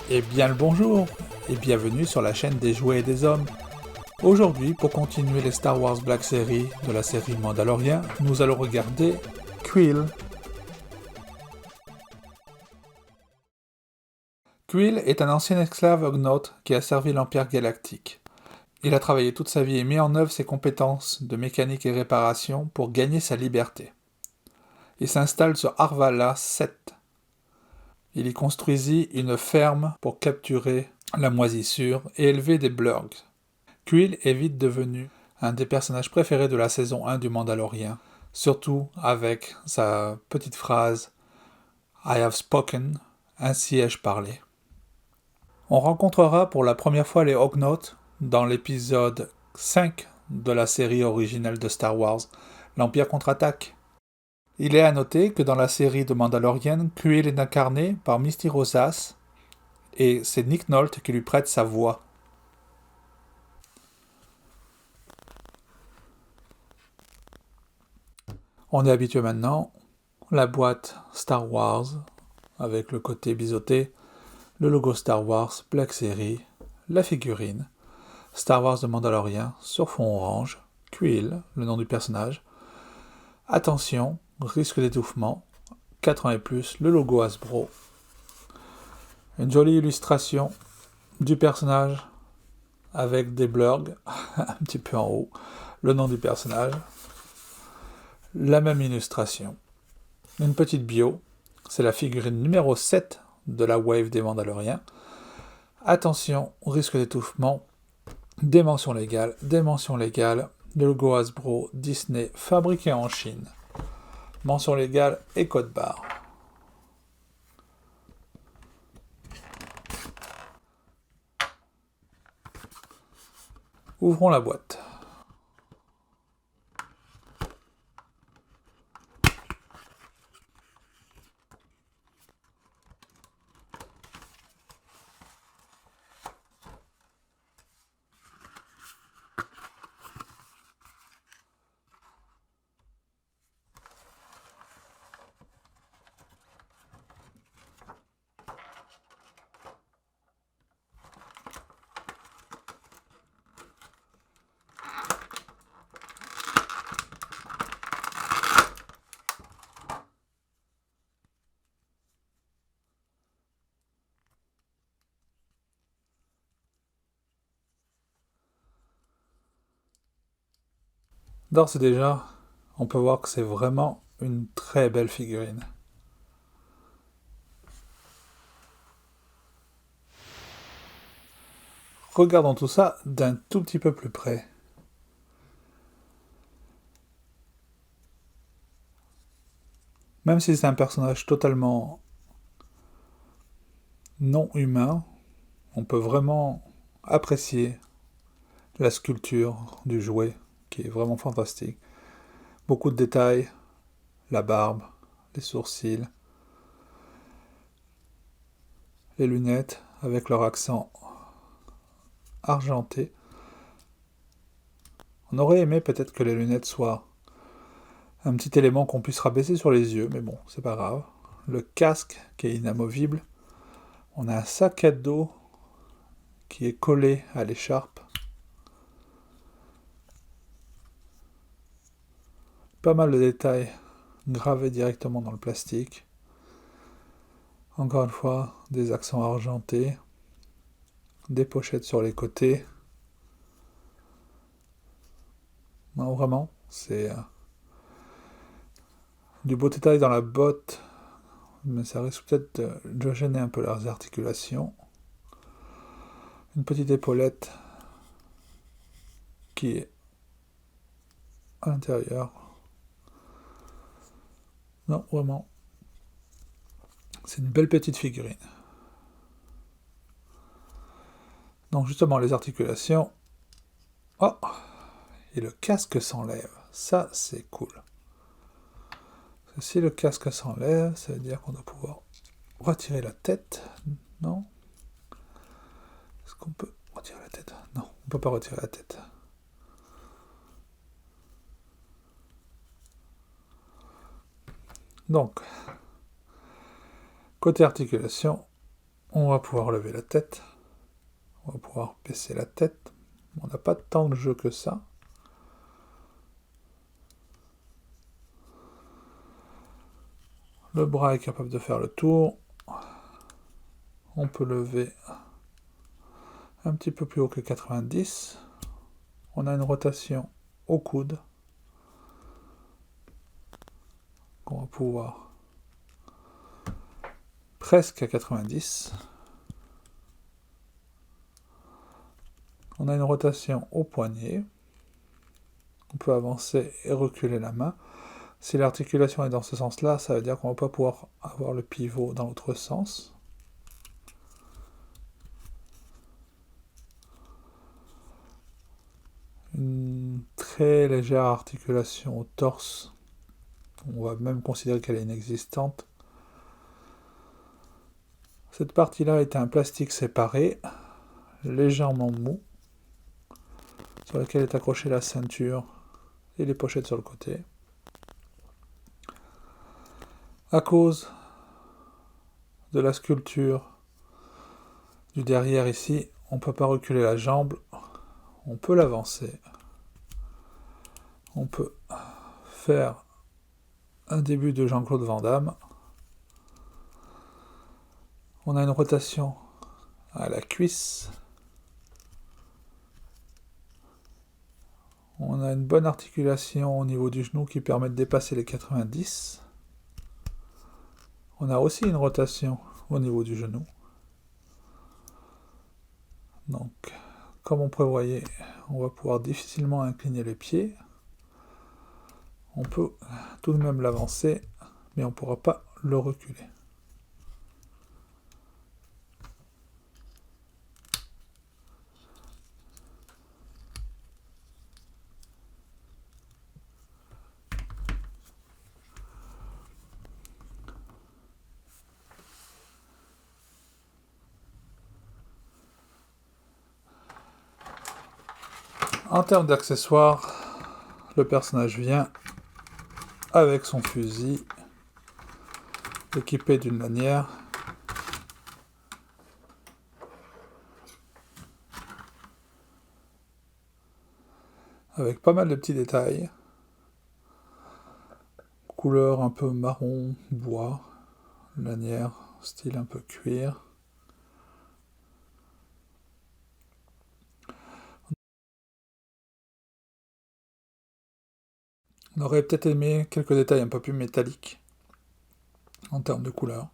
Eh bien le bonjour, et bienvenue sur la chaîne des jouets et des hommes. Aujourd'hui, pour continuer les Star Wars Black Series de la série Mandalorian, nous allons regarder Quill. Quill est un ancien esclave Ugnaught qui a servi l'Empire Galactique. Il a travaillé toute sa vie et mis en œuvre ses compétences de mécanique et réparation pour gagner sa liberté. Il s'installe sur Arvala 7. Il y construisit une ferme pour capturer la moisissure et élever des blurgs. Quill est vite devenu un des personnages préférés de la saison 1 du Mandalorian, surtout avec sa petite phrase « I have spoken », ainsi ai-je parlé. On rencontrera pour la première fois les Ugnaught dans l'épisode 5 de la série originale de Star Wars, l'Empire contre-attaque. Il est à noter que dans la série de Mandalorian, Quill est incarné par Misty Rosas, et c'est Nick Nolte qui lui prête sa voix. On est habitué maintenant, la boîte Star Wars, avec le côté biseauté, le logo Star Wars, Black Series, la figurine, Star Wars de Mandalorian sur fond orange, Quill, le nom du personnage. Attention, risque d'étouffement, 4 ans et plus, le logo Hasbro. Une jolie illustration du personnage avec des blurgs, un petit peu en haut, le nom du personnage, la même illustration. Une petite bio, c'est la figurine numéro 7 de la Wave des Mandaloriens. Attention, risque d'étouffement, dimension légale, le logo Hasbro, Disney, fabriqué en Chine. Mention légale et code barre. Ouvrons la boîte. D'ores et déjà, on peut voir que c'est vraiment une très belle figurine. Regardons tout ça d'un tout petit peu plus près. Même si c'est un personnage totalement non humain, on peut vraiment apprécier la sculpture du jouet, qui est vraiment fantastique. Beaucoup de détails, la barbe, les sourcils, les lunettes avec leur accent argenté. On aurait aimé peut-être que les lunettes soient un petit élément qu'on puisse rabaisser sur les yeux, mais bon, c'est pas grave. Le casque qui est inamovible. On a un sac à dos qui est collé à l'écharpe. Pas mal de détails gravés directement dans le plastique. Encore une fois, des accents argentés. Des pochettes sur les côtés. Non, vraiment, c'est du beau détail dans la botte, mais ça risque peut-être de gêner un peu leurs articulations. Une petite épaulette qui est à l'intérieur. Non, vraiment, c'est une belle petite figurine. Donc justement, les articulations. Oh, et le casque s'enlève. Ça, c'est cool. Parce que si le casque s'enlève, ça veut dire qu'on doit pouvoir retirer la tête. Non? Est-ce qu'on peut retirer la tête? Non, on ne peut pas retirer la tête. Donc, côté articulation, On va pouvoir lever la tête. On va pouvoir baisser la tête. On n'a pas tant de jeu que ça. Le bras est capable de faire le tour. On peut lever un petit peu plus haut que 90. On a une rotation au coude. On va pouvoir presque à 90. On a une rotation au poignet. On peut avancer et reculer la main. Si l'articulation est dans ce sens-là, ça veut dire qu'on ne va pas pouvoir avoir le pivot dans l'autre sens. Une très légère articulation au torse. On va même considérer qu'elle est inexistante. Cette partie-là est un plastique séparé, légèrement mou, sur lequel est accrochée la ceinture et les pochettes sur le côté. À cause de la sculpture du derrière ici, on ne peut pas reculer la jambe, on peut l'avancer. On peut faire un début de Jean-Claude Van Damme. On a une rotation à la cuisse. On a une bonne articulation au niveau du genou qui permet de dépasser les 90. On a aussi une rotation au niveau du genou. Donc, comme on prévoyait, on va pouvoir difficilement incliner les pieds. On peut tout de même l'avancer, mais on ne pourra pas le reculer. En termes d'accessoires, le personnage vient avec son fusil, équipé d'une lanière, avec pas mal de petits détails, couleur un peu marron, bois, lanière, style un peu cuir. On aurait peut-être aimé quelques détails un peu plus métalliques en termes de couleur,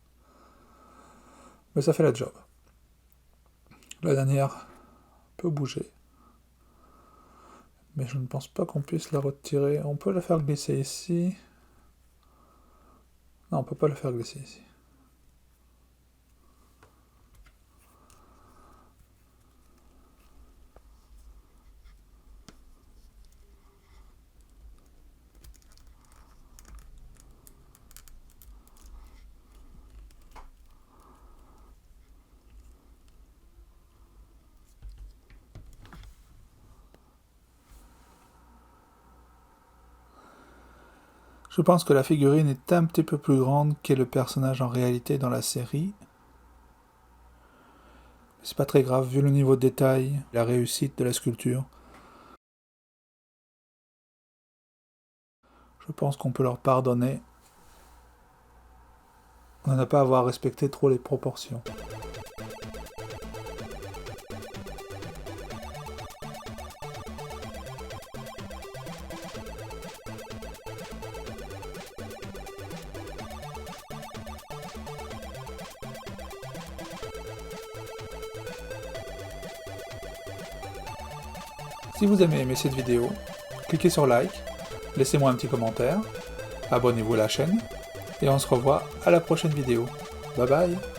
mais ça fait la job. La lanière peut bouger, mais je ne pense pas qu'on puisse la retirer. On peut la faire glisser ici. Non, on peut pas la faire glisser ici. Je pense que la figurine est un petit peu plus grande qu'est le personnage en réalité dans la série. C'est pas très grave vu le niveau de détail, la réussite de la sculpture. Je pense qu'on peut leur pardonner. On n'a pas à avoir respecté trop les proportions. Si vous avez aimé cette vidéo, cliquez sur like, laissez-moi un petit commentaire, abonnez-vous à la chaîne, et on se revoit à la prochaine vidéo. Bye bye!